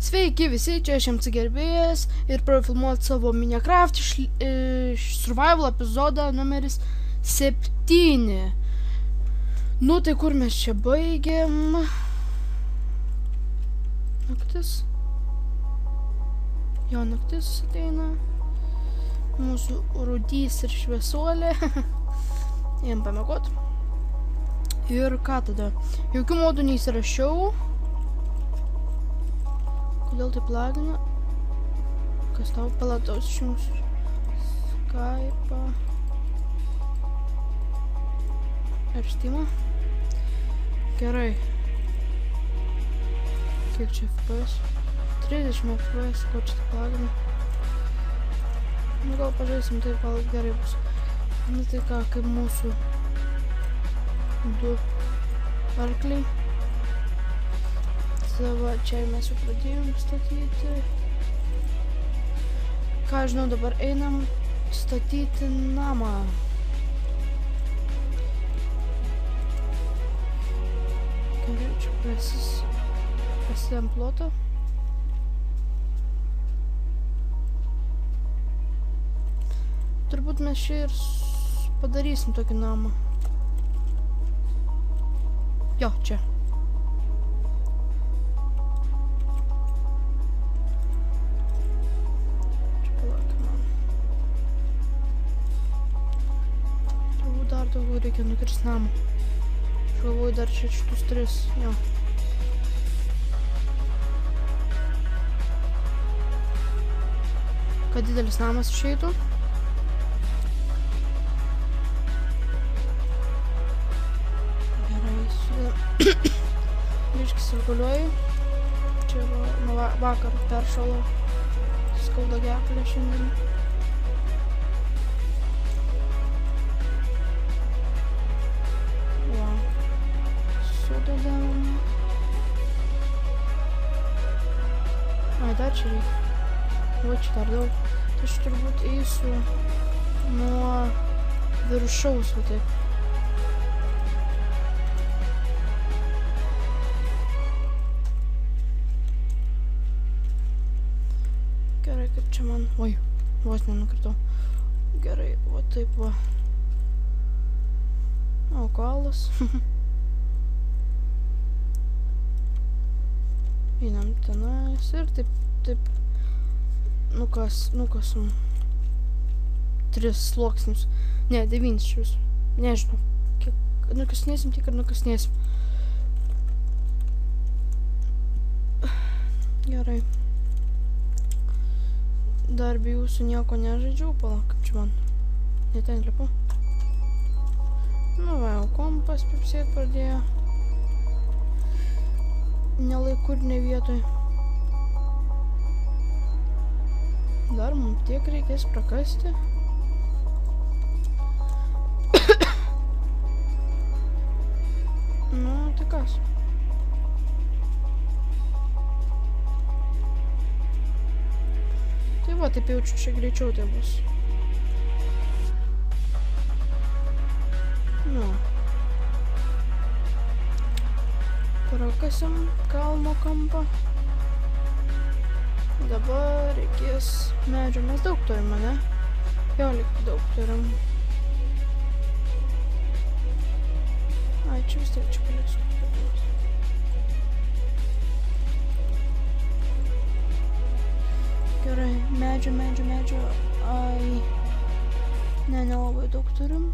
Sveiki visi, čia aš MC gerbėjas ir praėjau filmuoti savo Minecraft survival epizodą numeris 7. Nu tai kur mes čia baigėm? Naktis. Jo, naktis ateina. Mūsų rudys ir šviesuolė. Ėjom pamiegot. Ir ką tada? Jokių modų neįsirašiau. Kodėl taip lagina? Kas tau palataus išjungsiu? Skype'ą. Ir Steam'ą. Gerai. Kiek čia FPS? 30 FPS, ko čia taip lagina? Nu gal pažaisim, taip gal gerai bus. Nu tai ką, kaip mūsų 2 arkliai. Savo čia mes jau pradėjom statyti. Ką žinau, dabar einam statyti namą. Gerai, čia prasidėm plotą. Turbūt mes čia ir padarysim tokį namą. Jo, čia. Dar daugiau reikia nukirst namą. Aš galvoju dar čia šitus 3, jo. Kad didelis namas išeitų. Gerai, biškį sirguliuoju. Čia nuo vakar peršalo. Skauda gerklę šiandien. Ai, dar čia reikia. Va, čia dar daug. Tai aš turbūt eisiu nuo viršaus, va taip. Gerai, kaip čia man... Oi, vos nenukritau. Gerai, va taip va. O, kalas. Einam tenais ir taip nukasom 3 sluoksnius. Ne, 9 šius. Nežinau, kiek nukasnėsim, tiek ir nukasnėsim. Gerai. Dar be jūsų nieko nežaidžiau, palauk, kaip čia man. Ne ten lipu. Nu va, jau kompas pipsėt pradėjo. Ne laiku ir ne vietoj. Dar mums tiek reikės prakasti. Nu, tai kas? Tai va, taip jaučiu, čia greičiau tai bus. Nu. Prakasim kalno kampą. Dabar reikės medžio. Mes daug turim, ne? Jo, lyg daug turim. Ai, čia vis tiek čia paliksiu. Gerai, medžio. Ai. Ne, nelabai daug turim.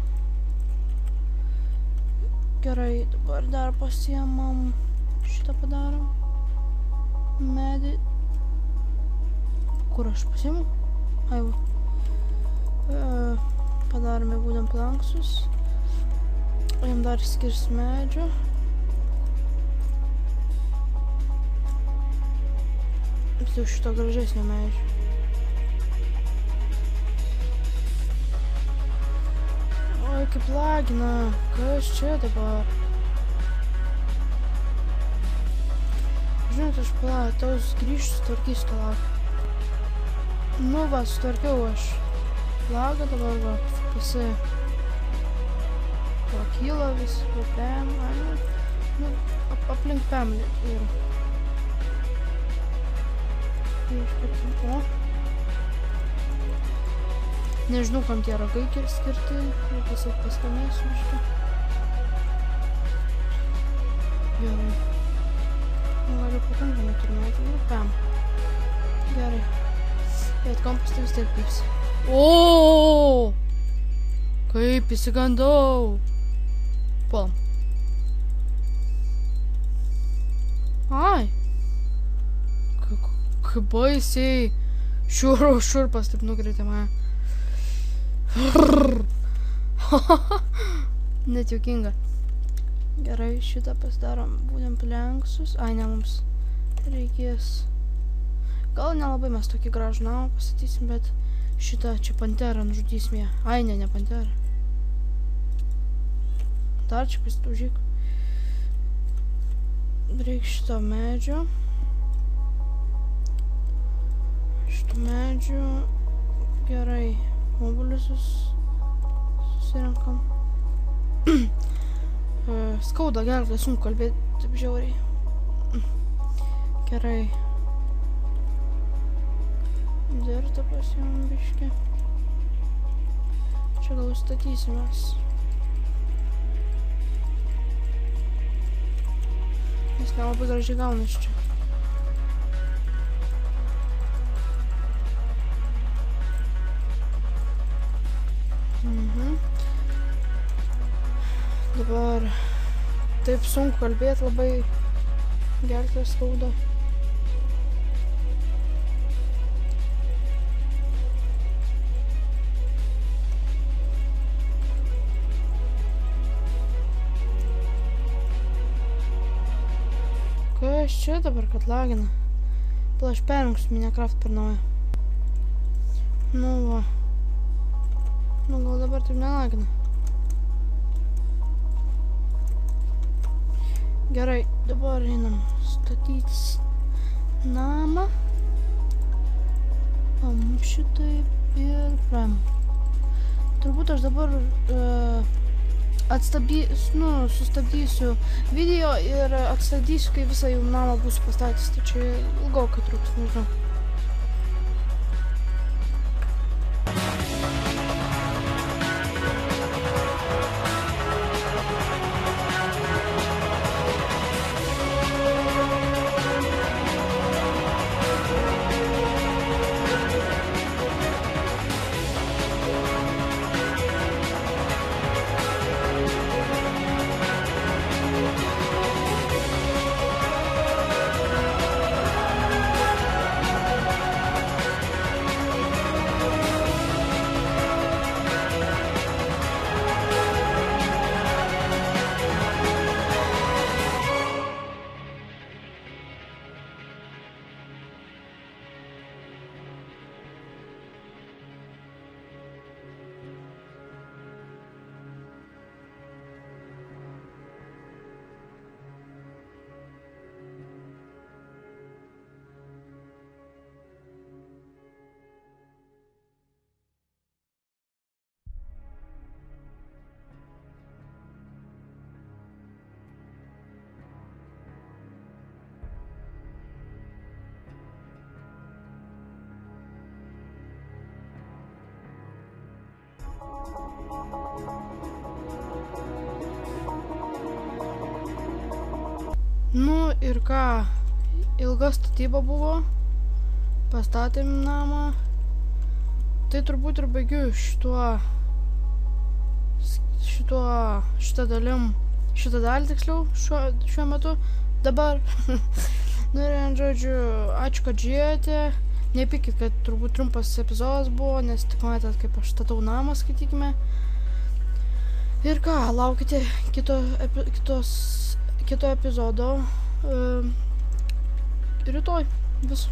Gerai, dabar dar pasiemam. Šitą padarom. Medį. Kur aš pasiemu? Ai, va. Padarome būdam planksus. Jam dar skirs medžio. Tai šito gražesnio medžio. Oi, kaip lagina. Kas čia dabar? Žinot, aš plataus grįžtu, sutvarkysiu tą lagą. Nu va, sutvarkiau aš lagą, dabar va, pasi pakyla vis, va, pem, nu, aplink pem yra. O. Nežinau, kam tie ragai skirti. Tiesiog paskanėsiu biškį. Gerai. Galiu pakankamai turmėti. Nu, kam. Gerai. Bet kompas tai vis taip kaips. O! Kaip įsigandau. Puolam. Ai. Kaip baisiai. Šurpas taip nukreitė mane. Net juokinga. Gerai, šitą pasidarom. Būdėm plenksus. Ai, ne, mums reikės. Gal nelabai mes tokį gražų namą pastatysim, bet šitą čia panterą nužudysim ją. Ai, ne panterą. Dar čia pasitaužyk. Reik šito medžio. Šito medžio. Gerai. Mobilius susirenkam. Skauda gerklę, sunku kalbėti taip žiauriai. Gerai. Dirtą pasiimam biškį. Čia gal statysimės. Nes nelabai gražiai gaunas čia. Dabar taip sunku kalbėti, labai gerklę skauda. Kas čia dabar, kad lagina? Pala, aš perjungsiu Minecraft per naują. Nu va. Nu gal dabar taip nelagina. Gerai, dabar einam statytis namą. Šitaip ir praim. Turbūt aš dabar sustabdysiu video ir atstatysiu, kai visą jau namą būsiu pastatęs. Tai čia ilgokai truks, nežinau. Nu ir ką, ilga statyba buvo, pastatėm namą, tai turbūt ir baigiu šitą dalį tiksliau šiuo metu dabar. Nu ir, žodžiu, ačiū, kad žiūrėjote, nepykit, kad turbūt trumpas epizodas buvo, nes tik matėt, kaip aš statau namą, skaitykime. Ir ką, laukite kito epizodo rytoj. Viso.